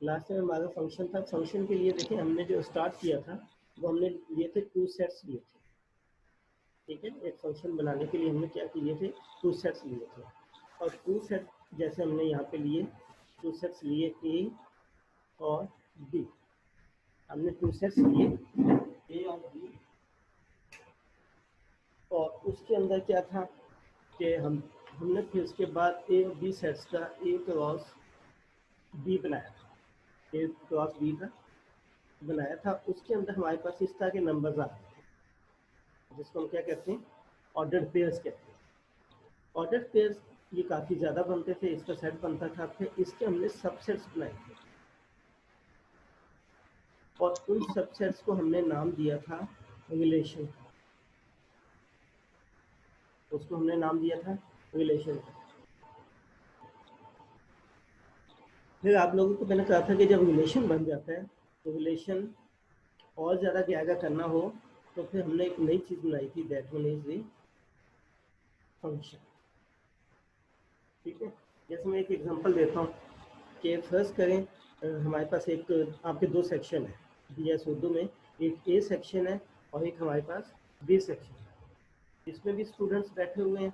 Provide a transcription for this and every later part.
Last में हमारा function था। फंक्शन के लिए देखिए हमने जो स्टार्ट किया था वो हमने लिए थे 2 सेट्स लिए थे। ठीक है, एक फंक्शन बनाने के लिए हमने क्या किए थे, 2 सेट्स लिए थे। और 2 सेट जैसे हमने यहाँ पे लिए 2 सेट्स लिए ए और बी। हमने 2 सेट्स लिए ए और बी, और उसके अंदर क्या था कि हमने फिर उसके बाद ए और बी सेट्स का ए क्रॉस बी बनाया था, ए क्रॉस बी का बनाया था। उसके अंदर हमारे पास इस तरह के नंबर्स आ रहे थे जिसको हम क्या कहते हैं, ऑर्डर्ड पेयर्स कहते हैं। ऑर्डर्ड पेयर्स ये काफ़ी ज़्यादा बनते थे, इसका सेट बनता था। फिर इसके हमने सबसेट्स बनाए थे और उन सबसेट्स को हमने नाम दिया था रिलेशन। उसको हमने नाम दिया था रिलेशन। फिर आप लोगों को मैंने कहा था कि जब रिलेशन बन जाता है तो रिलेशन और ज़्यादा क्या करना हो तो फिर हमने एक नई चीज़ बनाई थी, that one is the function. ठीक है, जैसे मैं एक एग्जांपल देता हूँ कि फर्स्ट करें हमारे पास एक आपके 2 सेक्शन है BS उर्दू में, एक ए सेक्शन है और एक हमारे पास बी सेक्शन है। इसमें भी स्टूडेंट्स बैठे हुए हैं,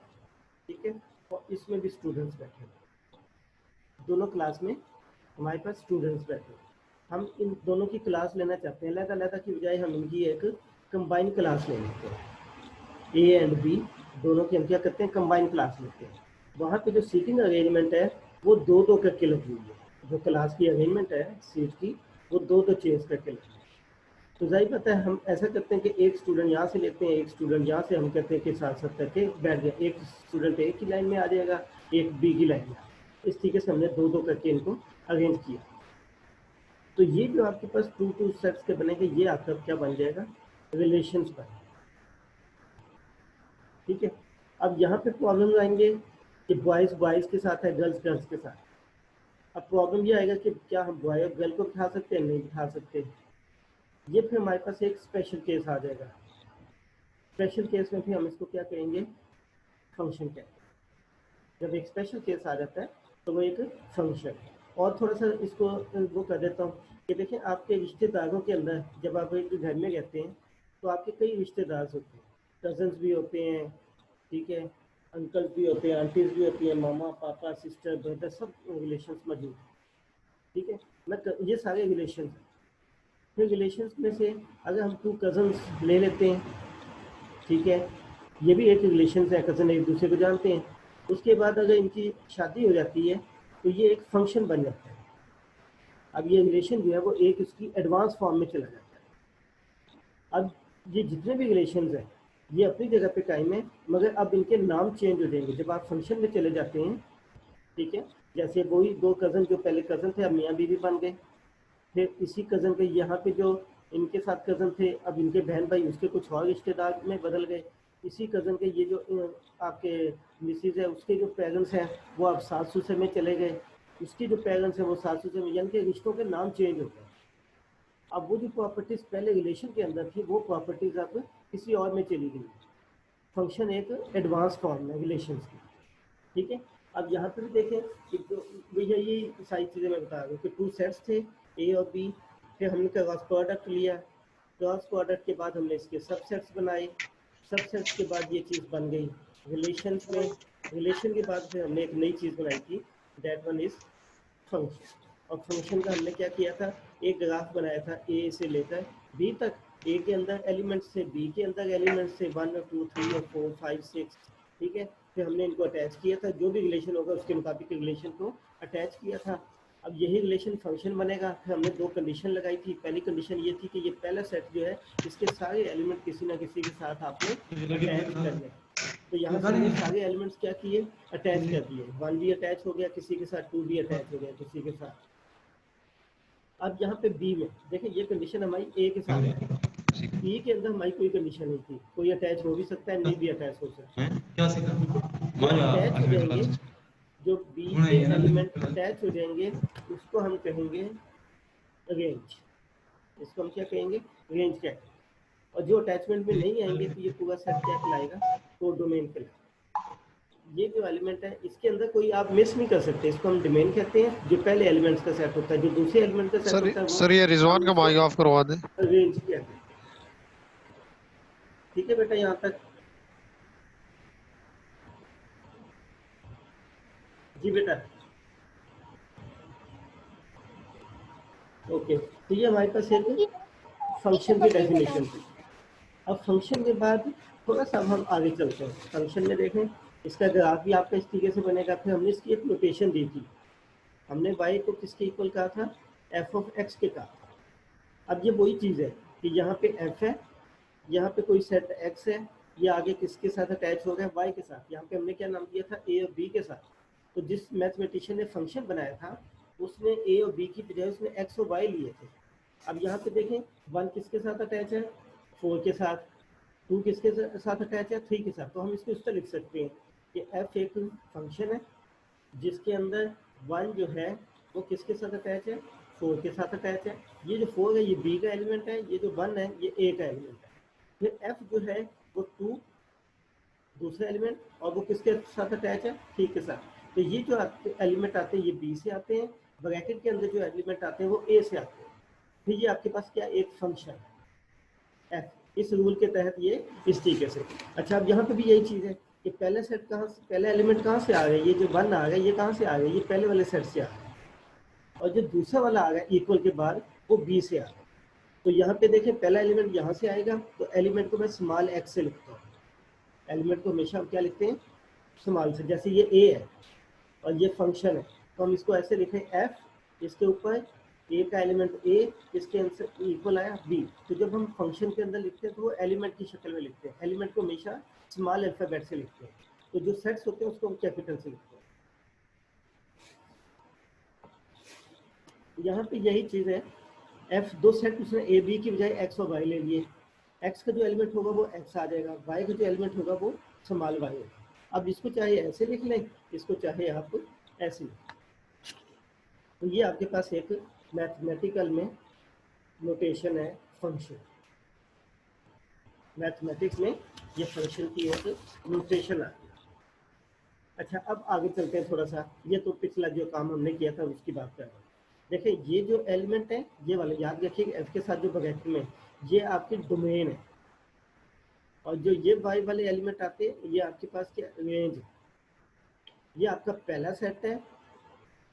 ठीक है, और इसमें भी स्टूडेंट्स बैठे हुए हैं। दोनों क्लास में हमारे पास स्टूडेंट्स बैठे हुए हैं। हम इन दोनों की क्लास लेना चाहते हैं, अलग-अलग की बजाय हम इनकी एक कंबाइन क्लास ले लेते हैं। ए एंड बी दोनों की हम क्या करते हैं, कंबाइन क्लास लेते हैं। वहाँ पे जो सीटिंग अरेंजमेंट है वो 2-2 करके लगी हुई है। जो क्लास की अरेंजमेंट है सीट की वो 2-2 चेंज करके लगी है। तो जाहिर बात है हम ऐसा करते हैं कि एक स्टूडेंट यहाँ से लेते हैं, एक स्टूडेंट यहाँ से, हम कहते हैं कि साथ साथ करके बैठ गए। एक स्टूडेंट ए की लाइन में आ जाएगा, एक बी की लाइन में। इस तरीके से हमने 2-2 करके इनको अरेंज किया। तो ये जो आपके पास 2-2 सेट्स के बनेंगे, ये आपका क्या बन जाएगा, रिलेशंस बन। ठीक है, अब यहाँ पे प्रॉब्लम आएंगे कि बॉयज़ बॉयज़ के साथ है, गर्ल्स गर्ल्स के साथ। अब प्रॉब्लम ये आएगा कि क्या हम बॉय और गर्ल को बिठा सकते हैं, नहीं बिठा सकते। ये फिर हमारे पास एक स्पेशल केस आ जाएगा। स्पेशल केस में फिर हम इसको क्या कहेंगे, फंक्शन कहते हैं। जब एक स्पेशल केस आ जाता है तो वो एक फंक्शन। और थोड़ा सा इसको वो कर देता हूँ कि देखिए आपके रिश्तेदारों के अंदर जब आप एक घर में रहते हैं तो आपके कई रिश्तेदार होते हैं, कजन्स भी होते हैं, ठीक है, अंकल्स भी होते हैं, आंटीज भी होती हैं, मामा पापा सिस्टर ब्रदर सब रिलेशंस मौजूद हैं। ठीक है, ये सारे रिलेशंस हैं। फिर रिलेशंस में से अगर हम 2 कजन्स ले लेते हैं, ठीक है, ये भी एक रिलेशन है, कज़न एक दूसरे को जानते हैं। उसके बाद अगर इनकी शादी हो जाती है तो ये एक फंक्शन बन जाता है। अब ये रिलेशन जो है वो एक इसकी एडवांस फॉर्म में चला जाता है। अब ये जितने भी रिलेशंस हैं ये अपनी जगह पे कायम है, मगर अब इनके नाम चेंज हो जाएंगे जब आप फंक्शन में चले जाते हैं। ठीक है, जैसे वही 2 कज़न जो पहले कज़न थे अब मियाँ बीवी बन गए। फिर इसी कज़न के यहाँ पे जो इनके साथ कज़न थे अब इनके बहन भाई उसके कुछ और रिश्तेदार में बदल गए। इसी कज़न के ये जो आपके मिसिज है उसके जो पेरेंट्स हैं वो अब सास ससुर में चले गए। उसके जो पेरेंट्स हैं वो सास ससुर में, यानी कि रिश्तों के नाम चेंज हो गए। अब वो जो प्रॉपर्टीज़ पहले रिलेशन के अंदर थी वो प्रॉपर्टीज़ अब किसी और में चली गई। फंक्शन एक एडवांस फॉर्म में रिलेशन की। ठीक है, अब यहाँ पर भी देखें कि भैया ये सारी चीज़ें मैं बता रहा हूँ कि 2 सेट्स थे ए और बी। फिर हमने क्रॉस प्रोडक्ट लिया, क्रॉस प्रोडक्ट के बाद हमने इसके सबसेट्स बनाए, सबसेट्स के बाद ये चीज़ बन गई रिलेशंस में। रिलेशन के बाद फिर हमने एक नई चीज़ बनाई थी, दैट वन इज फंक्शन। और फंक्शन का हमने क्या किया था, एक ग्राफ बनाया था ए से लेकर बी तक। ए के अंदर एलिमेंट्स थे, बी के अंदर एलिमेंट्स थे 1 और 2 3 और 4 5 6। ठीक है, फिर हमने इनको अटैच किया था, जो भी रिलेशन होगा उसके मुताबिक रिलेशन को अटैच किया था। अब यही रिलेशन फंक्शन बनेगा। फिर हमने 2 कंडीशन लगाई थी। पहली कंडीशन ये थी कि ये पहला सेट जो है इसके सारे एलिमेंट किसी ना किसी के साथ आपने अटैच करने। तो यहाँ से हमने सारे एलिमेंट्स क्या किए, अटैच कर दिए। 1 भी अटैच हो गया किसी के साथ, 2 भी अटैच हो गया किसी के साथ। अब यहाँ पे बी में देखें ये कंडीशन हमारी ए के साथ है, बी के अंदर हमारी कोई कंडीशन नहीं थी, कोई अटैच हो भी सकता है, नहीं भी अटैच हो सकता है। क्या सीखा ठीक है, जो अटैच हो जाएंगे, जो बी के एलिमेंट अटैच हो जाएंगे उसको हम कहेंगे रेंज। इसको हम क्या कहेंगे, रेंज कहते हैं। और जो अटैचमेंट में नहीं आएंगे तो ये पूरा सेट क्या कहलाएगा, कोडोमेन कहलाएगा। ये जो एलिमेंट है इसके अंदर कोई आप मिस नहीं कर सकते, इसको हम डोमेन कहते हैं। जो पहले एलिमेंट्स का सेट होता है, जो दूसरे एलिमेंट का सेट सर होता है वो सर ये रिजवान हम का इसको माइक ऑफ करवा दें। रेंज कहते हैं। ठीक है बेटा, यहाँ तक? जी बेटा, ओके। तो ये हमारे पास एक फंक्शन की डेफिनेशन थी। अब फंक्शन के बाद थोड़ा सा अब हम आगे चलते हैं। फंक्शन में देखें, इसका ग्राफ भी आपका इस तरीके से बनेगा। फिर हमने इसकी एक नोटेशन दी थी, हमने y को किसके इक्वल कहा था, f ऑफ x के कहा। अब ये वही चीज़ है कि यहाँ पे f है, यहाँ पे कोई सेट x है, ये आगे किसके साथ अटैच हो गया, y के साथ। यहाँ पे हमने क्या नाम दिया था, a और b के साथ। तो जिस मैथमेटिशियन ने फंक्शन बनाया था उसने a और b की बजाय उसने x और y लिए थे। अब यहाँ पे देखें, 1 किसके साथ अटैच है, 4 के साथ, 2 किसके साथ अटैच है, 3 के साथ। तो हम इसको इस तरह लिख सकते हैं कि f एक फंक्शन है जिसके अंदर 1 जो है वो किसके साथ अटैच है, 4 के साथ अटैच है। ये जो 4 है ये b का एलिमेंट है, ये जो 1 है ये a का एलिमेंट है। फिर f जो है वो 2 दूसरा एलिमेंट, और वो किसके साथ अटैच है, 3 के साथ। तो ये जो एलिमेंट आते हैं ये b से आते हैं, ब्रैकेट के अंदर जो एलिमेंट आते हैं वो a से आते हैं। फिर ये आपके पास क्या, एक फंक्शन f। इस रूल के तहत ये इस तरीके से। अच्छा, अब यहाँ पे भी यही चीज़ है कि पहले सेट कहाँ से, पहले एलिमेंट कहाँ से आ गए, ये जो 1 आ गया ये कहाँ से आ गया, ये पहले वाले सेट से आ गया। और जो दूसरा वाला आ गया इक्वल के बाद वो b से आ गया। तो यहाँ पे देखें, पहला एलिमेंट यहाँ से आएगा तो एलिमेंट को मैं स्मॉल x से लिखता हूँ। एलिमेंट को हमेशा हम क्या लिखते हैं, स्मॉल से। जैसे ये a है और ये फंक्शन है तो हम इसको ऐसे लिखें f, इसके ऊपर a का एलिमेंट a, इसके आंसर इक्वल आया b। तो जब हम फंक्शन के अंदर लिखते हैं तो वो एलिमेंट की शक्ल में लिखते हैं, एलिमेंट को हमेशा स्मॉल अल्फाबेट से लिखते हैं। तो जो सेट्स होते हैं उसको हम कैपिटल से लिखते हैं। यहाँ पे यही चीज़ है, f दो सेट उसने a b की बजाय x और y ले लिए। x का जो एलिमेंट होगा वो x आ जाएगा, y का जो एलिमेंट होगा वो स्मॉल y होगा। अब इसको चाहे ऐसे लिख लें, इसको चाहे आप ऐसे लिख। तो ये आपके पास एक मैथमेटिकल में नोटेशन है फंक्शन। मैथमेटिक्स में ये फंक्शन की एक नोटेशन आ गई। अच्छा, अब आगे चलते हैं थोड़ा सा। ये तो पिछला जो काम हमने किया था उसकी बात कर रहे हैं। देखिए, ये जो एलिमेंट है ये वाले याद रखिए, एफ के साथ जो ब्रैकेट में ये आपकी डोमेन है, और जो ये वाई वाले एलिमेंट आते हैं ये आपके पास क्या, रेंज है। ये आपका पहला सेट है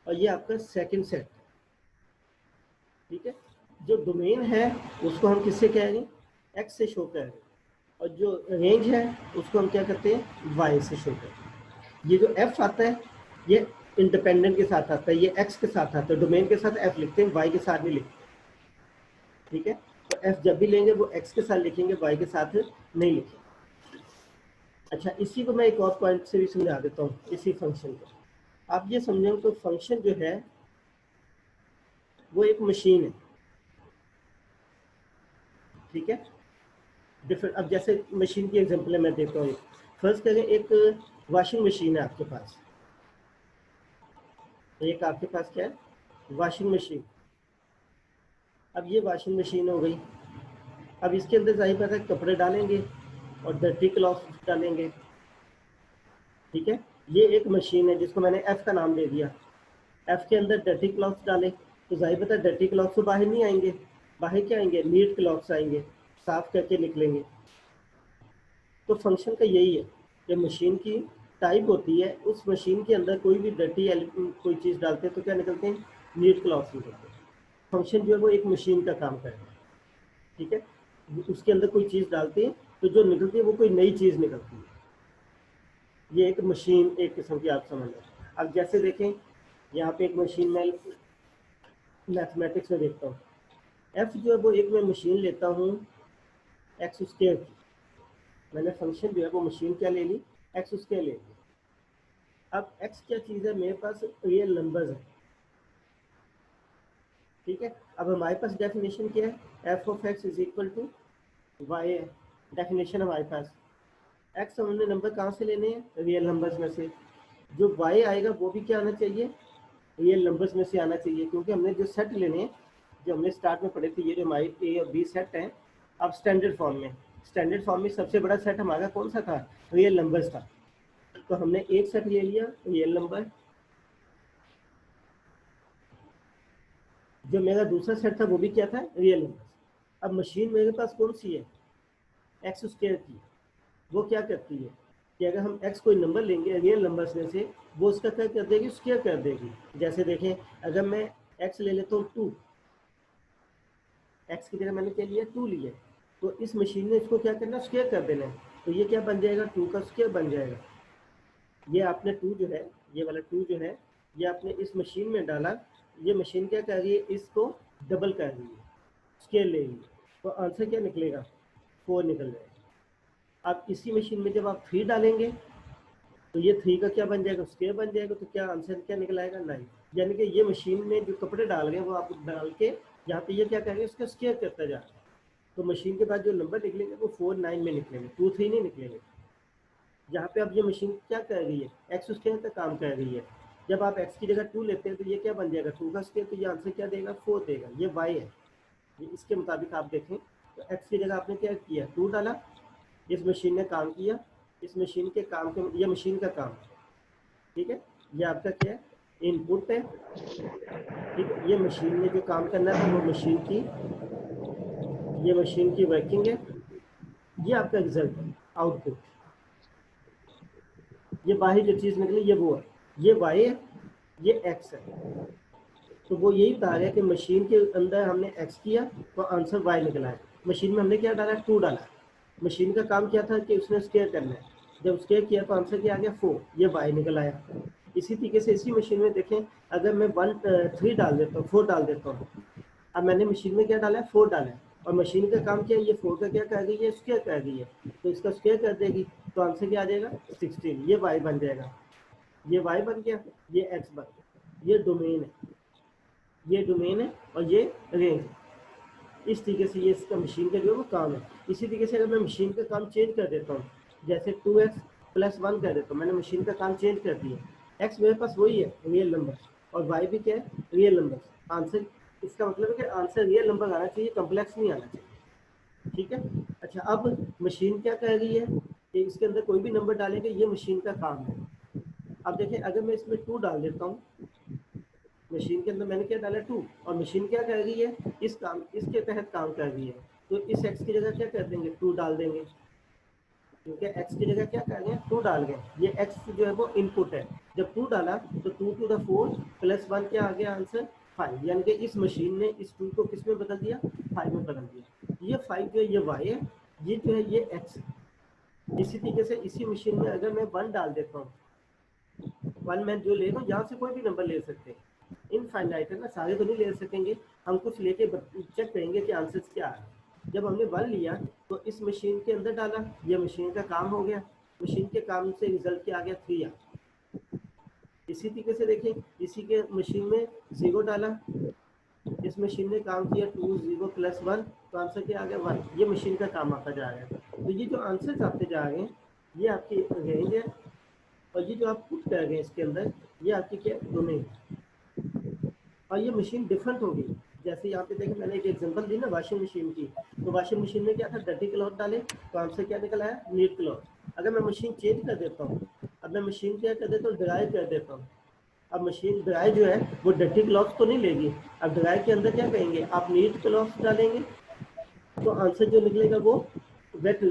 और ये आपका सेकंड सेट है। ठीक है, जो डोमेन है उसको हम किससे कह रहे हैं, एक्स से शो कर रहे हैं, और जो रेंज है उसको हम क्या करते हैं, वाई से शो करते हैं। ये जो एफ आता है ये इंडिपेंडेंट के साथ आता है, ये एक्स के साथ आता है, डोमेन के साथ एफ लिखते हैं, वाई के साथ नहीं लिखते। ठीक है, तो एफ जब भी लेंगे वो एक्स के साथ लिखेंगे, वाई के साथ नहीं लिखेंगे। अच्छा, इसी को मैं एक और पॉइंट से भी समझा देता हूँ। इसी फंक्शन को आप ये समझें तो फंक्शन जो है वो एक मशीन है। ठीक है, डिफरेंट। अब जैसे मशीन की एग्जांपल मैं देता हूँ। फर्स्ट करें, एक वॉशिंग मशीन है आपके पास, एक आपके पास क्या है, वॉशिंग मशीन। अब ये वॉशिंग मशीन हो गई। अब इसके अंदर जाहिर बात है कपड़े डालेंगे और डर्टी क्लॉथ डालेंगे। ठीक है, ये एक मशीन है जिसको मैंने एफ का नाम दे दिया। एफ के अंदर डर्टी क्लॉथ डाले तो जाहिर बात है डर्टी क्लॉथ तो बाहर नहीं आएंगे, बाहर क्या आएंगे, नीट क्लॉथ्स आएंगे, साफ करके निकलेंगे। तो फंक्शन का यही है कि मशीन की टाइप होती है, उस मशीन के अंदर कोई भी डर्टी कोई चीज़ डालते हैं तो क्या निकलते हैं, नीट क्लॉथ्स निकलते हैं। फंक्शन जो है वो एक मशीन का काम कर रहा है। ठीक है, उसके अंदर कोई चीज़ डालते हैं तो जो निकलती है वो कोई नई चीज़ निकलती है। ये एक मशीन एक किस्म की आप समझ लें। अब जैसे देखें, यहाँ पे एक मशीन में मैथमेटिक्स में देखता हूँ, एफ जो है वो एक मैं मशीन लेता हूँ एक्स स्क्वायर की। मैंने फंक्शन जो है वो मशीन क्या ले ली, एक्स स्क्वायर ले ली। अब एक्स क्या चीज़ है, मेरे पास रियल नंबर्स है। ठीक है, अब हमारे पास डेफिनेशन क्या है, F of X is equal to Y है डेफिनेशन हमारे पास। एक्स हमने नंबर कहाँ से लेने हैं, रियल नंबर्स में से। जो वाई आएगा वो भी क्या आना चाहिए, रियल नंबर्स में से आना चाहिए, क्योंकि हमने जो सेट लेने हैं, जो हमने स्टार्ट में पढ़े थे, ये जो हमारे ए और बी सेट हैं, अब स्टैंडर्ड फॉर्म में। स्टैंडर्ड फॉर्म में सबसे बड़ा सेट हमारा कौन सा था, रियल नंबर्स था। तो हमने एक सेट ले लिया रियल नंबर, जो मेरा दूसरा सेट था वो भी क्या था, रियल नंबर। अब मशीन मेरे पास कौन सी है, एक्स स्क्वायर की। वो क्या करती है कि अगर हम एक्स कोई नंबर लेंगे रियल नंबर्स में से, वो उसका क्या कर देगी, स्क्वायर कर देगी। जैसे देखें, अगर मैं एक्स ले लेता हूँ 2, एक्स की जगह मैंने क्या लिया, 2 लिया, तो इस मशीन ने इसको क्या करना, स्क्वायर कर देना है। तो ये क्या बन जाएगा, 2 का स्क्वायर बन जाएगा। ये आपने 2 जो है, ये वाला 2 जो है, ये आपने इस मशीन में डाला, ये मशीन क्या कर रही है, इसको डबल कर रही है, स्क्वायर ले रही है, तो आंसर क्या निकलेगा, 4 निकल जाएगा। अब इसी मशीन में जब आप 3 डालेंगे तो ये 3 का क्या बन जाएगा, स्क्वायर बन जाएगा, तो क्या आंसर क्या निकल आएगा, 9। यानी कि ये मशीन में जो कपड़े डाल गए वो आप डाल के यहाँ पे ये क्या करेंगे, उसका स्क्वायर करता जा रहा है। तो मशीन के बाद जो नंबर निकलेंगे वो 4 9 में निकलेंगे, 2 3 नहीं निकलेंगे। यहाँ पे अब ये मशीन क्या कर रही है, एक्स स्क्वायर का काम कर रही है। जब आप एक्स की जगह 2 लेते हैं तो ये क्या बन जाएगा, 2 का स्क्वायर, तो ये आंसर क्या देगा, 4 देगा। ये वाई है, ये इसके मुताबिक आप देखें तो एक्स की जगह आपने क्या किया, 2 डाला, इस मशीन ने काम किया, इस मशीन के काम के, ये मशीन का काम है, ठीक है। ये आपका क्या है, इनपुट है, ठीक है। ये मशीन ने जो काम करना है वो मशीन की, ये मशीन की वर्किंग है, ये आपका रिजल्ट है, आउटपुट। ये बाहर जो चीज़ निकली ये वो है, ये वाई है, ये एक्स है। तो वो यही बता रहा है कि मशीन के अंदर हमने एक्स किया तो आंसर वाई निकला है। मशीन में हमने क्या डाला, 2 डाला। मशीन का काम क्या था कि उसने स्क्वायर करना है, जब स्क्वायर किया तो आंसर क्या आ गया, 4, ये वाई निकल आया। इसी तरीके से इसी मशीन में देखें, अगर मैं 3 डाल देता हूँ, 4 डाल देता हूँ, अब मैंने मशीन में क्या डाला है, 4 डाला है, और मशीन का काम क्या है, ये 4 का क्या कर रही है, स्क्वायर कर रही है, तो इसका स्क्वायर कर देगी, तो आंसर क्या आ जाएगा, 16। ये वाई बन जाएगा, ये वाई बन गया, ये एक्स बन गया। ये डोमेन है, ये डोमेन है, और ये रेंज है। इस तरीके से ये इसका मशीन का जो है वो काम है। इसी तरीके से अगर मैं मशीन का काम चेंज कर देता हूँ, जैसे 2x + 1 कर देता हूँ, मैंने मशीन का काम चेंज कर दिया। x मेरे पास वही है, रियल नंबर, और y भी क्या है, रियल नंबर। आंसर, इसका मतलब है कि आंसर रियल नंबर आना चाहिए, कम्प्लेक्स नहीं आना चाहिए, ठीक है। अच्छा, अब मशीन क्या कह रही है कि इसके अंदर कोई भी नंबर डालेंगे, ये मशीन का काम है। अब देखें, अगर मैं इसमें 2 डाल देता हूँ, मशीन के अंदर मैंने क्या डाला, 2, और मशीन क्या कर रही है, इस काम, इसके तहत काम कर रही है, तो इस x की जगह क्या कर देंगे, 2 डाल देंगे, क्योंकि x की जगह क्या कर गए, 2 डाल गए। ये x जो है वो इनपुट है, जब 2 डाला तो 2 to the 4 + 1 क्या आ गया, आंसर 5। यानी कि इस मशीन ने इस 2 को किस में बदल दिया, 5 में बदल दिया। ये 5 जो है ये y है, ये जो है ये x है। इसी तरीके से इसी मशीन में अगर मैं 1 डाल देता हूँ, 1 मैं जो ले रहा हूँ, यहाँ से कोई भी नंबर ले सकते हैं, इनफाइनाइट है ना, सारे तो नहीं ले सकेंगे, हम कुछ लेके चेक करेंगे कि आंसर क्या है। जब हमने 1 लिया तो इस मशीन के अंदर डाला, ये मशीन का काम हो गया, मशीन के काम से रिजल्ट क्या आ गया, 3 आ। इसी तरीके से देखिए, इसी के मशीन में 0 डाला, इस मशीन ने काम किया 2 0 + 1, तो आंसर क्या आ गया, 1। ये मशीन का काम आता जा रहा है। तो ये जो आंसर्स आते जा रहे हैं, ये आपकी रेंज है, और ये जो आप पुट कर रहे हैं इसके अंदर, ये आपकी क्या, डोमेन। और ये मशीन डिफरेंट होगी। जैसे यहाँ पे देखें, मैंने एक एग्जांपल दी ना वाशिंग मशीन की, तो वाशिंग मशीन में क्या था, डर्टी क्लॉथ डाले तो आंसर क्या निकल आया, नीट क्लॉथ। अगर मैं मशीन चेंज कर देता हूँ, अब मैं मशीन क्या कर देता हूँ, ड्राई कर देता हूँ। अब मशीन ड्राई जो है वो डर्टी क्लॉथ तो नहीं लेगी, अब ड्राई के अंदर क्या कहेंगे, आप नीट क्लॉथ डालेंगे, तो आंसर जो निकलेगा वो वेट,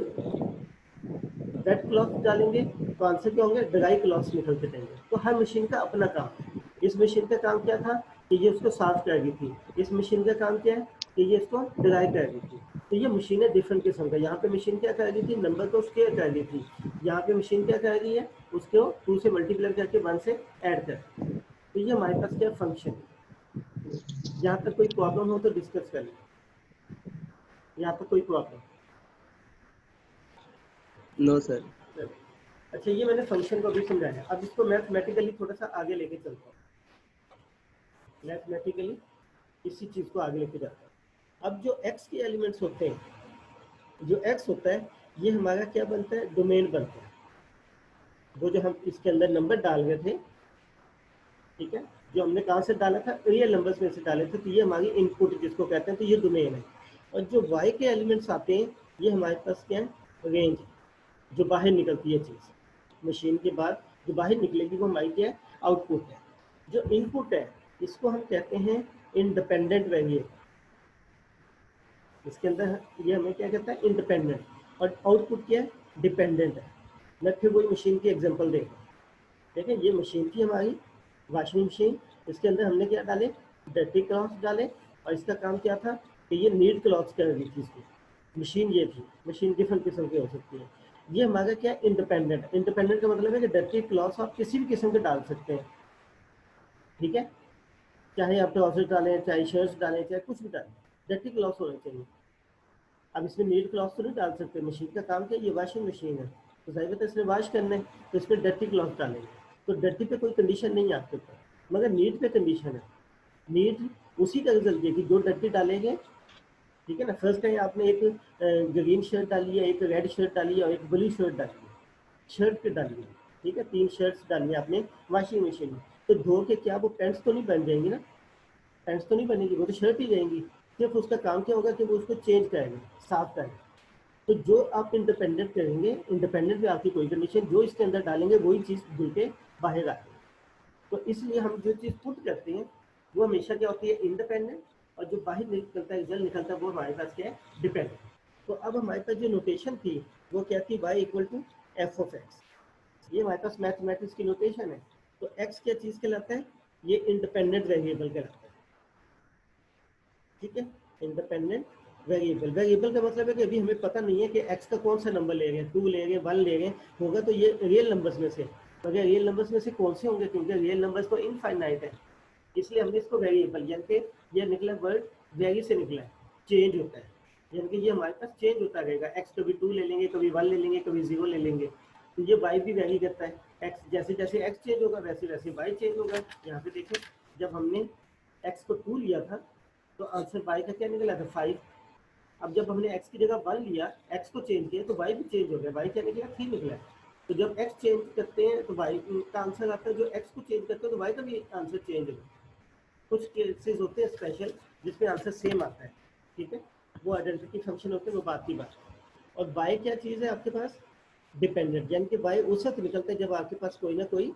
वेट क्लॉथ डालेंगे तो आंसर क्या होंगे, ड्राई क्लॉथ निकल के देंगे। तो हर मशीन का अपना काम है। इस मशीन का काम क्या था कि ये उसको साफ कर रही थी, इस मशीन का काम क्या है कि ये इसको ड्राई कर रही थी। तो ये मशीन है डिफरेंट किस्म का। यहाँ पे मशीन क्या कर रही थी, नंबर को स्क्वायर कर रही थी, यहाँ पे मशीन क्या कर रही है, उसको 2 से मल्टीप्लाई करके 1 से ऐड कर। तो ये हमारे पास क्या फंक्शन है। यहाँ तक कोई प्रॉब्लम हो तो डिस्कस कर लें, यहाँ तक कोई प्रॉब्लम, नो सर। अच्छा, ये मैंने फंक्शन को भी समझाया। अब इसको मैथमेटिकली थोड़ा सा आगे लेके चलता हूँ, मैथमेटिकली इसी चीज़ को आगे लेके जाता हूँ। अब जो x के एलिमेंट्स होते हैं, जो x होता है ये हमारा क्या बनता है, डोमेन बनता है। वो जो हम इसके अंदर नंबर डाल रहे थे, ठीक है, जो हमने कहाँ से डाला था, रियल नंबर्स में से डाले थे, तो ये हमारी इनपुट जिसको कहते हैं, तो ये डोमेन है। और जो y के एलिमेंट्स आते हैं, ये हमारे पास क्या है, रेंज, जो बाहर निकलती है चीज़। मशीन के बाद जो बाहर निकलेगी वो हमारी क्या है, आउटपुट है। जो इनपुट है इसको हम कहते हैं इंडिपेंडेंट वेरिएबल। इसके अंदर ये हमें क्या कहता है, इंडिपेंडेंट, और आउटपुट क्या है, डिपेंडेंट है। मैं फिर वही मशीन की एग्जांपल देखा, देखें ये मशीन थी हमारी वॉशिंग मशीन, इसके अंदर हमने क्या डाले, डर्टी क्लॉथ्स डाले, और इसका काम क्या था कि ये नीट क्लॉथ्स कर रही थी इसको। मशीन ये थी, मशीन डिफरेंट किस्म की हो सकती है। ये हमारा क्या, इंडिपेंडेंट। इंडिपेंडेंट का मतलब है कि डर्टी क्लॉथ्स आप किसी भी किस्म के डाल सकते हैं, ठीक है, चाहे आप ट्राउजर डालें, चाहे शर्ट्स डालें, चाहे कुछ भी डालें, डर्टी क्लॉथ्स होने चाहिए। अब इसमें नीट क्लॉथ तो नहीं डाल सकते, मशीन का काम क्या है, ये वॉशिंग मशीन है, तो जाहिर है इसने वॉश करना है, तो इस पर डर्टी क्लॉथ डालेंगे। तो डर्टी पे कोई कंडीशन नहीं है आपके ऊपर, मगर नीट पे कंडीशन है। नीट उसी का रिजल्ट देगी जो डर्टी डालेंगे, ठीक है ना। फर्स्ट टाइम आपने एक ग्रीन शर्ट डाली है, एक रेड शर्ट डाली है और एक ब्लू शर्ट डाली है, शर्ट पे डाली है, ठीक है, 3 शर्ट्स डाली है आपने वॉशिंग मशीन में। तो धो के क्या वो पैंट्स तो नहीं बन जाएंगी ना, पैंट्स तो नहीं बनेगी, वो तो शर्ट ही जाएंगी। सिर्फ उसका काम क्या होगा कि वो उसको चेंज करेंगे, साफ करेंगे। तो जो आप इंडिपेंडेंट करेंगे, इंडिपेंडेंट में आपकी कोई कंडीशन, जो इसके अंदर डालेंगे वही चीज़ धुल के बाहर आएगी। तो इसलिए हम जो चीज़ पुट करते हैं वो हमेशा क्या होती है, इंडिपेंडेंट, और जो बाहर निकलता है, रिजल्ट निकलता है, वो हमारे पास क्या है, डिपेंडेंट। तो अब हमारे पास जो नोटेशन थी वो क्या थी, y equal to F of X. ये हमारे पास मैथमेटिक्स की नोटेशन है। तो x क्या चीज़ कहलाता है, ये इंडिपेंडेंट वेरिएबल कहलाता है, ठीक है, इंडिपेंडेंट वेरिएबल। वेरिएबल का मतलब है कि अभी हमें पता नहीं है कि x का कौन सा नंबर ले रहे हैं, 2 ले रहे हैं, 1 ले रहे हैं, होगा तो ये रियल नंबर्स में से, मगर रियल नंबर्स में से कौन से होंगे, क्योंकि रियल नंबर्स तो इनफाइनाइट है, इसलिए हमने इसको वेरिएबल, यानी कि ये निकला वर्ड वेरी से निकला है, चेंज होता है, यानी कि ये हमारे पास चेंज होता रहेगा। x कभी 2 ले लेंगे, कभी 1 ले लेंगे, कभी 0 ले लेंगे। तो ये y भी वेरी करता है, x जैसे जैसे x चेंज होगा वैसे वैसे y चेंज होगा। यहाँ पे देखें, जब हमने x को 2 लिया था तो आंसर y का क्या निकला था, 5। अब जब हमने x की जगह 1 लिया, x को चेंज किया तो y भी चेंज हो गया, y क्या निकला, 3 निकला। तो जब x चेंज करते हैं तो y का आंसर आता है, जो x को चेंज करते हैं तो y का भी आंसर चेंज होगा। कुछ केसेस होते हैं स्पेशल जिसमें आंसर सेम आता है, ठीक है, वो आइडेंटिटी फंक्शन होते हैं, वो बात की बात। और y क्या चीज़ है आपके पास, डिपेंडेंट, यानी कि y उस वक्त निकलता है जब आपके पास कोई ना कोई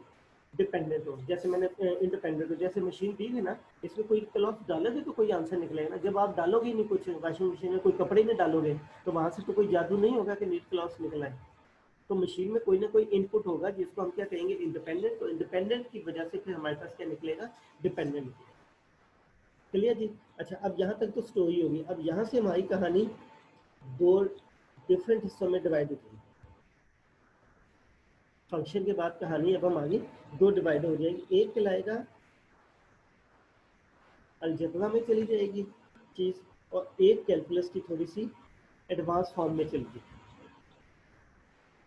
डिपेंडेंट हो। जैसे मैंने इंडिपेंडेंट हो, जैसे मशीन दी है ना, इसमें कोई क्लॉथ डालोगे तो कोई आंसर निकलेगा ना। जब आप डालोगे नहीं कुछ, वॉशिंग मशीन में कोई कपड़े नहीं डालोगे तो वहाँ से तो कोई जादू नहीं होगा कि नीट क्लॉथ निकला है। तो मशीन में कोई ना कोई इनपुट होगा जिसको हम क्या कहेंगे, इंडिपेंडेंट। तो इंडिपेंडेंट की वजह से फिर हमारे पास क्या निकलेगा, डिपेंडेंट। क्लियर जी। अच्छा, अब यहाँ तक तो स्टोरी होगी। अब यहाँ से हमारी कहानी 2 डिफरेंट हिस्सों में डिवाइड होगी। फंक्शन के बाद कहानी अब हम आगे 2 डिवाइड हो जाएगी। एक कहलाएगा अलजेब्रा में चली जाएगी चीज़, और एक कैलकुलस की थोड़ी सी एडवांस फॉर्म में चली जाएगी,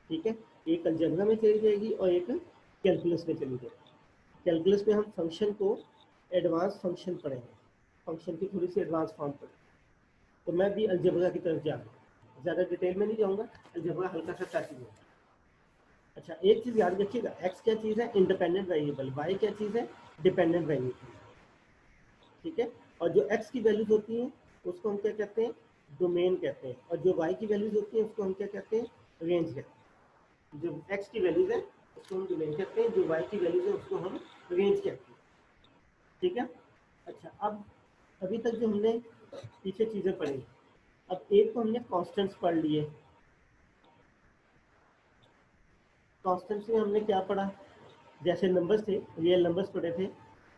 ठीक है। एक अलजेब्रा में चली जाएगी और एक कैलकुलस में चली जाएगी। कैलकुलस में हम फंक्शन को एडवांस फंक्शन पढ़ेंगे, फंक्शन की थोड़ी सी एडवांस फॉर्म पढ़ेंगे। तो मैं भी अलजेब्रा की तरफ जा रहा हूँ, ज़्यादा डिटेल में नहीं जाऊँगा, अलजेब्रा हल्का सा टच होगा। अच्छा, एक चीज़ याद रखिएगा, x क्या चीज़ है, इंडिपेंडेंट वेरिएबल, y क्या चीज़ है, डिपेंडेंट वेरिएबल, ठीक है। और जो x की वैल्यूज होती हैं उसको हम क्या कहते हैं, डोमेन कहते हैं, और जो y की वैल्यूज होती हैं उसको हम क्या कहते हैं, रेंज कहते हैं। जो x की वैल्यूज है उसको हम डोमेन कहते हैं, जो y की वैल्यूज है उसको हम रेंज कहते हैं, ठीक है। अच्छा, अब अभी तक जो हमने पीछे चीज़ें पढ़ी, अब एक तो हमने कॉन्स्टेंट्स पढ़ लिए। कॉन्स्टेंट्स में हमने क्या पढ़ा, जैसे नंबर्स थे, रियल नंबर्स पढ़े थे,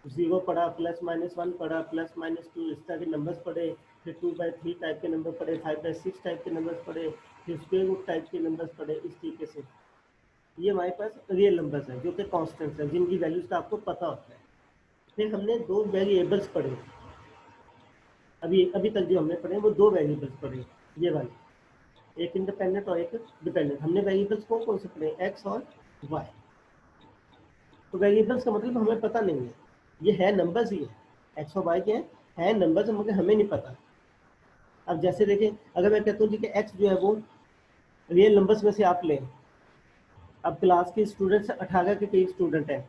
0 पढ़ा, +-1 पढ़ा, +-2, इस तरह के नंबर्स पढ़े। फिर 2/3 टाइप के नंबर पढ़े, 5/6 टाइप के नंबर्स पढ़े, फिर स्क्वायर रूट टाइप के नंबर्स पढ़े। इस तरीके से ये हमारे पास रियल नंबर्स हैं जो कि कॉन्स्टेंट्स हैं, जिनकी वैल्यूज का आपको पता होता है। फिर हमने 2 वेरिएबल्स पढ़े, अभी अभी तक जो हमने पढ़े वो 2 वेरिएबल्स पढ़े, ये वाले, एक इंडिपेंडेंट और एक डिपेंडेंट। हमने वेरिएबल्स कौन कौन से पढ़े, एक्स और वाई। तो वेरिएबल्स का मतलब हमें पता नहीं है, ये है नंबर्स ही है, एक्स और वाई के हैं नंबर्स, मगर हमें नहीं पता। अब जैसे देखें, अगर मैं कहता हूँ जी कि एक्स जो है वो रियल नंबर्स में से आप लें, अब क्लास के स्टूडेंट्स 18 के कई स्टूडेंट हैं,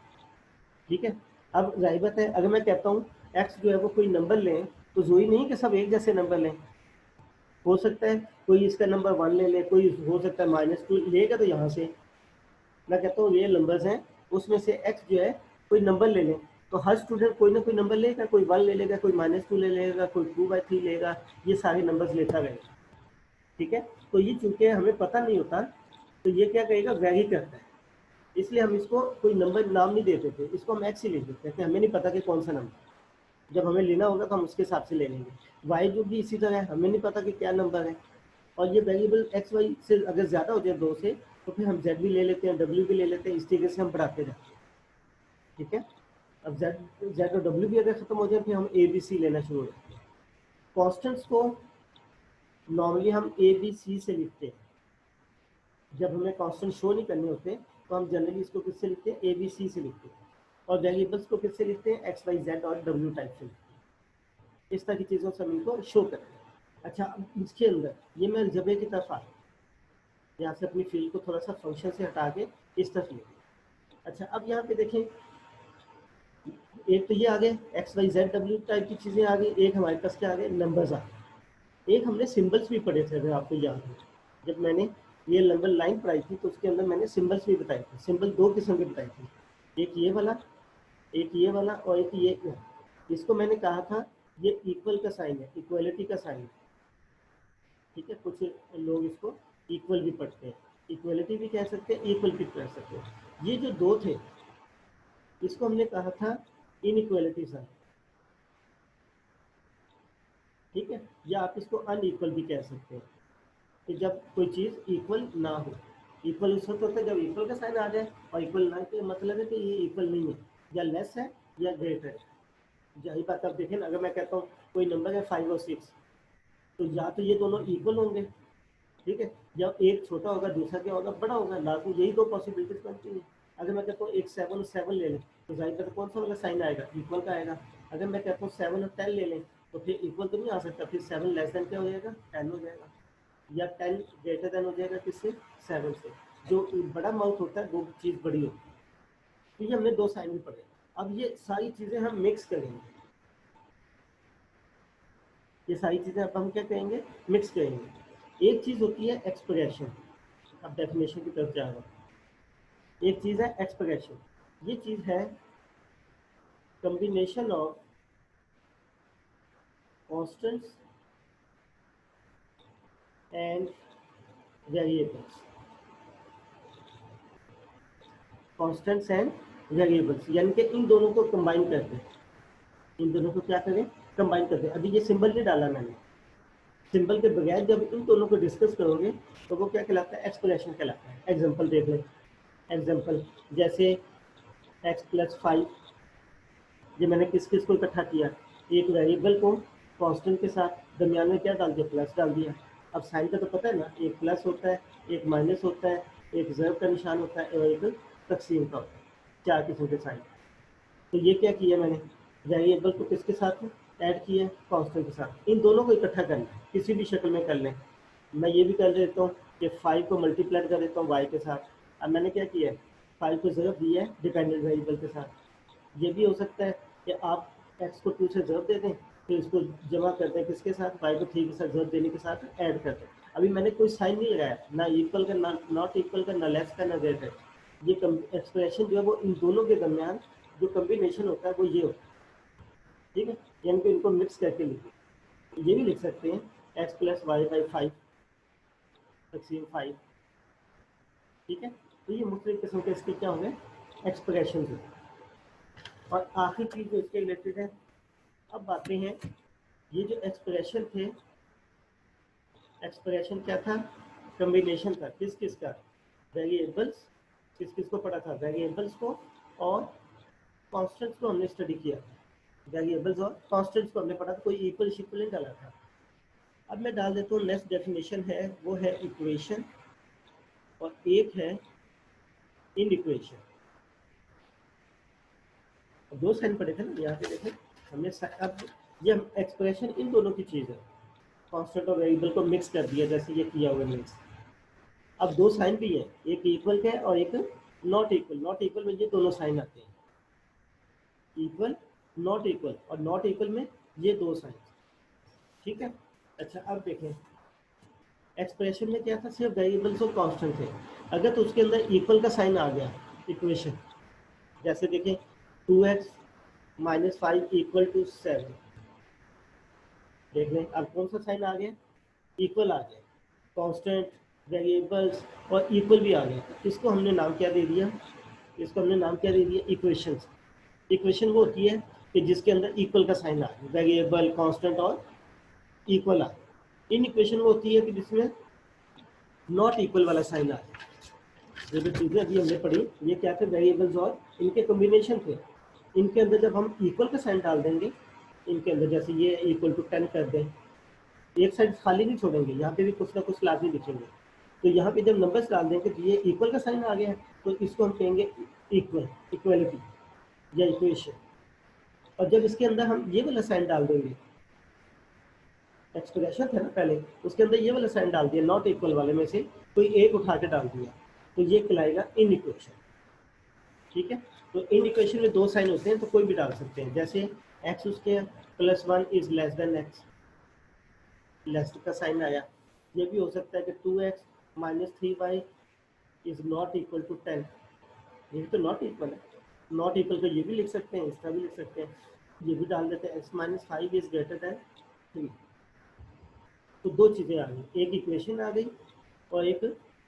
ठीक है। अब जाहिर बात है, अगर मैं कहता हूँ एक्स जो है वो कोई नंबर लें, तो जरूरी नहीं कि सब एक जैसे नंबर लें। हो सकता है कोई इसका नंबर 1 ले ले, कोई हो सकता है -2 लेगा तो यहाँ से, मैं कहता हूँ ये नंबर्स हैं, उसमें से x जो है कोई नंबर ले लें, तो हर स्टूडेंट कोई ना कोई नंबर लेगा, कोई 1 ले लेगा, कोई -2 ले लेगा, कोई 2/3 लेगा, ये सारे नंबर्स लेता रहेगा। ठीक है, तो ये चूंकि हमें पता नहीं होता, तो ये क्या कहेगा, वैरी करता है, इसलिए हम इसको कोई नंबर नाम नहीं देते थे, इसको हम x ही लिख देते हैं, हमें नहीं पता कि कौन सा नंबर, जब हमें लेना होगा तो हम उसके हिसाब से ले लेंगे। y जो भी इसी तरह है, हमें नहीं पता कि क्या नंबर है, और ये वेरिएबल एक्स वाई से अगर ज़्यादा हो जाए 2 से, तो फिर हम z भी ले लेते हैं, w भी ले लेते हैं, इस तरीके से हम बढ़ाते जाते हैं। ठीक है, अब z और w भी अगर ख़त्म हो जाए, फिर हम a b c लेना शुरू हो जाते हैं। कॉन्स्टेंट्स को नॉर्मली हम a b c से लिखते हैं, जब हमें कॉन्स्टेंट शो नहीं करने होते तो हम जनरली इसको किससे लिखते हैं, a b c से लिखते हैं, और वेरिएबल्स को किससे लिखते हैं, x y z और w टाइप से लिखते हैं। इस तरह की चीज़ों से हम इनको शो करते हैं। अच्छा, अब इसके अंदर ये मैं अलजेब्रा की तरफ आ, यहाँ से अपनी फील्ड को थोड़ा सा फंक्शन से हटा के इस तरफ ले। अच्छा, अब यहाँ पे देखें, एक तो ये आ गए X Y Z W type की चीज़ें आ गई, एक हमारे पास क्या आ गए, नंबर्स आ गए। एक हमने सिंबल्स भी पढ़े थे, अगर आपको याद हो, जब मैंने ये नंबर लाइन पढ़ाई थी तो उसके अंदर मैंने सिंबल्स भी बताए थे। सिंबल 2 किस्म के बताए थे, एक ये वाला, एक ये वाला, और एक ये। इसको मैंने कहा था ये इक्वल का साइन है, इक्वलिटी का साइन है। ठीक है, कुछ लोग इसको इक्वल भी पढ़ते हैं, इक्वलिटी भी कह सकते हैं, इक्वल भी कह सकते हैं। ये जो दो थे, इसको हमने कहा था इनइक्वलिटी साइन। ठीक है, या आप इसको अनइक्वल भी कह सकते हैं, कि जब कोई चीज़ इक्वल ना हो। इक्वल उस वक्त होता है जब इक्वल का साइन आ जाए, और इक्वल ना के मतलब है कि ये इक्वल नहीं है, या लेस है या ग्रेटर है। यही बात आप देखें ना, अगर मैं कहता हूँ कोई नंबर है 5 और 6, तो या तो ये दोनों इक्वल होंगे, ठीक है, जब एक छोटा होगा दूसरा क्या होगा, बड़ा होगा, लाजमी यही दो पॉसिबिलिटीज बनती है। अगर मैं कहता हूँ एक 7 और 7 ले लें, तो जाहिर बात है कौन सा वाला साइन आएगा, इक्वल का आएगा। अगर मैं कहता हूँ 7 और 10 ले लें, तो फिर इक्वल तो नहीं आ सकता, फिर 7 लेस देन क्या हो जाएगा, 10 हो जाएगा, या 10 ग्रेटर देन हो जाएगा किससे, 7 से। जो बड़ा माउथ होता है वो चीज़ बड़ी होती है। तो ये हमने दो साइन भी पढ़े। अब ये सारी चीज़ें हम मिक्स करेंगे, ये सारी चीज़ें अब हम क्या करेंगे, मिक्स करेंगे। एक चीज़ होती है एक्सप्रेशन, अब डेफिनेशन की तरफ जा रहा हूँ। एक चीज़ है एक्सप्रेशन, ये चीज़ है combination of constants and variables. Constants and variables यानी कि इन दोनों को कंबाइन करते हैं, इन दोनों को क्या करें, कंबाइन करते हैं। अभी ये सिंबल नहीं डाला मैंने, सिंबल के बगैर जब इन दोनों को डिस्कस करोगे तो वो क्या कहलाता है, एक्सप्रेशन कहलाता है। एग्जांपल देख लें, एग्जांपल जैसे x+5, ये मैंने किस किस को इकट्ठा किया, एक वेरिएबल को कांस्टेंट के साथ, दरमियान में क्या डाल दिया, प्लस डाल दिया। अब साइन का तो पता है ना, एक प्लस होता है, एक माइनस होता है, एक ज़र्ब का निशान होता है, और एक तकसीम का होता है, 4 किस्म के साइन। तो ये क्या किया मैंने, वेरिएबल को किसके साथ ऐड किया, कांस्टेंट के साथ। इन दोनों को इकट्ठा करना है, किसी भी शक्ल में कर लें। मैं ये भी कर देता हूँ कि 5 को मल्टीप्लाई कर देता हूँ y के साथ। अब मैंने क्या किया है, 5 को ज़र्ब दिया है डिपेंडेंट वेरिएबल के साथ। ये भी हो सकता है कि आप x को 2 से ज़र्ब दे दें, फिर इसको जमा कर दें किसके साथ, y को 3 के साथ ज़र्ब देने के साथ ऐड कर दें। अभी मैंने कोई साइन नहीं लगाया, ना इक्वल का, ना नॉट इक्वल का, ना लेस का, ना ग्रेटर। ये एक्सप्रेशन जो है वो इन दोनों के दरमियान जो कम्बिनेशन होता है वो ये होता है। ठीक है, यानी कि इनको मिक्स करके लिखिए। ये भी लिख सकते हैं x+y/5 तकसीम 5। ठीक है, तो ये मुख्तलिफ किस्म के इसके क्या होंगे, एक्सप्रेशन हैं। और आखिरी चीज़ जो इसके रिलेटेड है, अब बातें हैं, ये जो एक्सप्रेशन थे, एक्सप्रेशन क्या था, कम्बिनेशन था, किस किस का, वेरिएबल्स, किस किस को पढ़ा था, वेरिएबल्स को और कॉन्स्टेंट्स को हमने स्टडी किया। वेरिएबल्स और कॉन्स्टेंट्स को हमने पढ़ा था, कोई इक्वल शिक्वल नहीं डाला था। अब मैं डाल देता हूँ, नेक्स्ट डेफिनेशन है वो है इक्वेशन, और एक है इन इक्वेशन। दो साइन पढ़े थे ना, यहाँ पे देखें हमने। अब ये एक्सप्रेशन इन दोनों की चीज़ है, कांस्टेंट और वेरिएबल को मिक्स कर दिया, जैसे ये किया हुआ मिक्स। अब दो साइन भी है, एक इक्वल का है और एक नॉट इक्वल। नॉट इक्वल में ये दोनों साइन आते हैं, इक्वल, नॉट इक्वल, और नॉट इक्वल में ये दो साइन। ठीक है, अच्छा अब देखें, एक्सप्रेशन में क्या था, सिर्फ वेरिएबल्स और कांस्टेंट थे। अगर तो उसके अंदर इक्वल का साइन आ गया इक्वेशन, जैसे देखें 2x माइनस 5 इक्वल टू 7, देख लें अब कौन सा साइन आ गया, इक्वल आ गया, कांस्टेंट, वेरिएबल्स और इक्वल भी आ गया। इसको हमने नाम क्या दे दिया, इसको हमने नाम क्या दे दिया, इक्वेशन। इक्वेशन वो होती है कि जिसके अंदर इक्वल का साइन आ गया, वेरिएबल, कांस्टेंट और इक्वल आ। इन इक्वेशन वो होती है कि जिसमें नॉट इक्वल वाला साइन आ गया। ये जो चीज़ें अभी हमने पढ़ी ये क्या थे, वेरिएबल्स और इनके कॉम्बिनेशन थे। इनके अंदर जब हम इक्वल का साइन डाल देंगे, इनके अंदर जैसे ये इक्वल टू 10 कर दें, एक साइड खाली नहीं छोड़ेंगे, यहाँ पे भी कुछ ना कुछ लाजमी लिखेंगे। तो यहाँ पे जब नंबर्स डाल देंगे तो ये इक्वल का साइन आ गया है, तो इसको हम कहेंगे इक्वल, इक्वलिटी या इक्वेशन। और जब इसके अंदर हम ये वाला साइन डाल देंगे, एक्सप्रेशन था ना पहले, उसके अंदर ये वाला साइन डाल दिया, नॉट इक्वल वाले में से कोई एक उठा के डाल दिया, तो ये कहलाएगा इन इक्वेशन। ठीक है, तो इन इक्वेशन में दो साइन होते हैं तो कोई भी डाल सकते हैं, जैसे X square plus 1 is less than X, less का साइन आया। ये भी हो सकता है कि 2x minus 3y is not equal to 10, ये भी तो नॉट इक्वल है, नॉट इक्वल को ये भी लिख सकते हैं, इसका भी लिख सकते हैं, ये भी डाल देते हैं, x minus 5 is greater than 3। तो दो चीज़ें आ गई, एक इक्वेशन आ गई और एक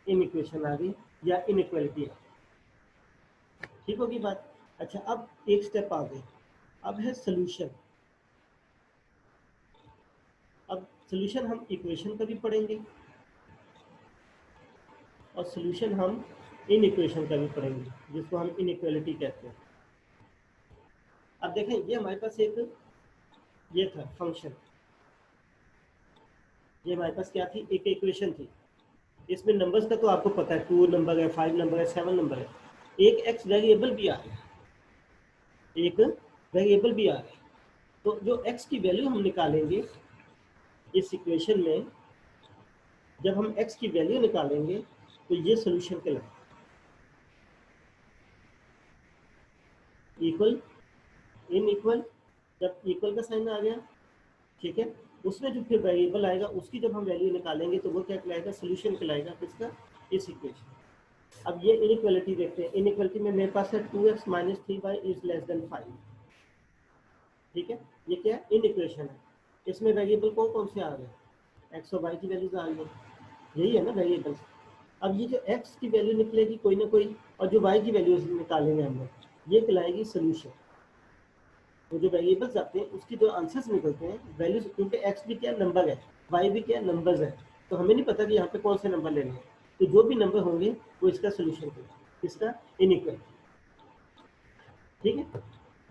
इन इक्वेशन आ गई या इनइक्वालिटी आ गई। ठीक होगी बात। अच्छा, अब एक स्टेप आ गई, अब है सोल्यूशन। अब सोल्यूशन हम इक्वेशन का भी पढ़ेंगे और सोल्यूशन हम इन इक्वेशन का भी पढ़ेंगे, जिसको हम इनइक्वालिटी कहते हैं। अब देखें, ये हमारे पास एक ये था फंक्शन, ये हमारे पास क्या थी, एक इक्वेशन थी। इसमें नंबर्स का तो आपको पता है, 2 नंबर है, 5 नंबर है, 7 नंबर है। एक एक्स वेरिएबल भी आ गया, एक वेरिएबल भी आ गया। तो जो एक्स की वैल्यू हम निकालेंगे इस इक्वेशन में, जब हम एक्स की वैल्यू निकालेंगे तो ये सोल्यूशन कहलाएगा। इक्वल, इन इक्वल, जब इक्वल का साइन आ गया, ठीक है, उसमें जो फिर वेरिएबल आएगा उसकी जब हम वैल्यू निकालेंगे तो वो क्या कहलाएगा, सोल्यूशन कहलाएगा किसका, इस इक्वेशन। अब ये इनइक्वालिटी देखते हैं, इनइक्वालिटी में मेरे पास है 2x minus 3y is less then 5। ठीक है, ये क्या है, इनइक्वेशन है। इसमें वेरिएबल कौन से आ गए, एक्स और वाई की वैल्यूज आ गई, यही है ना वेरिएबल्स। अब ये जो एक्स की वैल्यू निकलेगी कोई ना कोई, और जो वाई की वैल्यू निकालेंगे हम लोग, ये कहलाएगी सोल्यूशन। तो जो वेरिएबल्स आते हैं उसकी जो आंसर्स निकलते हैं वैल्यूज, क्योंकि एक्स भी क्या नंबर है, वाई भी क्या नंबर्स है, तो हमें नहीं पता कि यहाँ पे कौन से नंबर लेने हैं। तो जो भी नंबर होंगे वो इसका सोल्यूशन होगा, इसका इनइक्वालिटी। ठीक है,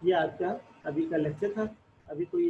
ये आज का अभी का लेक्चर था। अभी कोई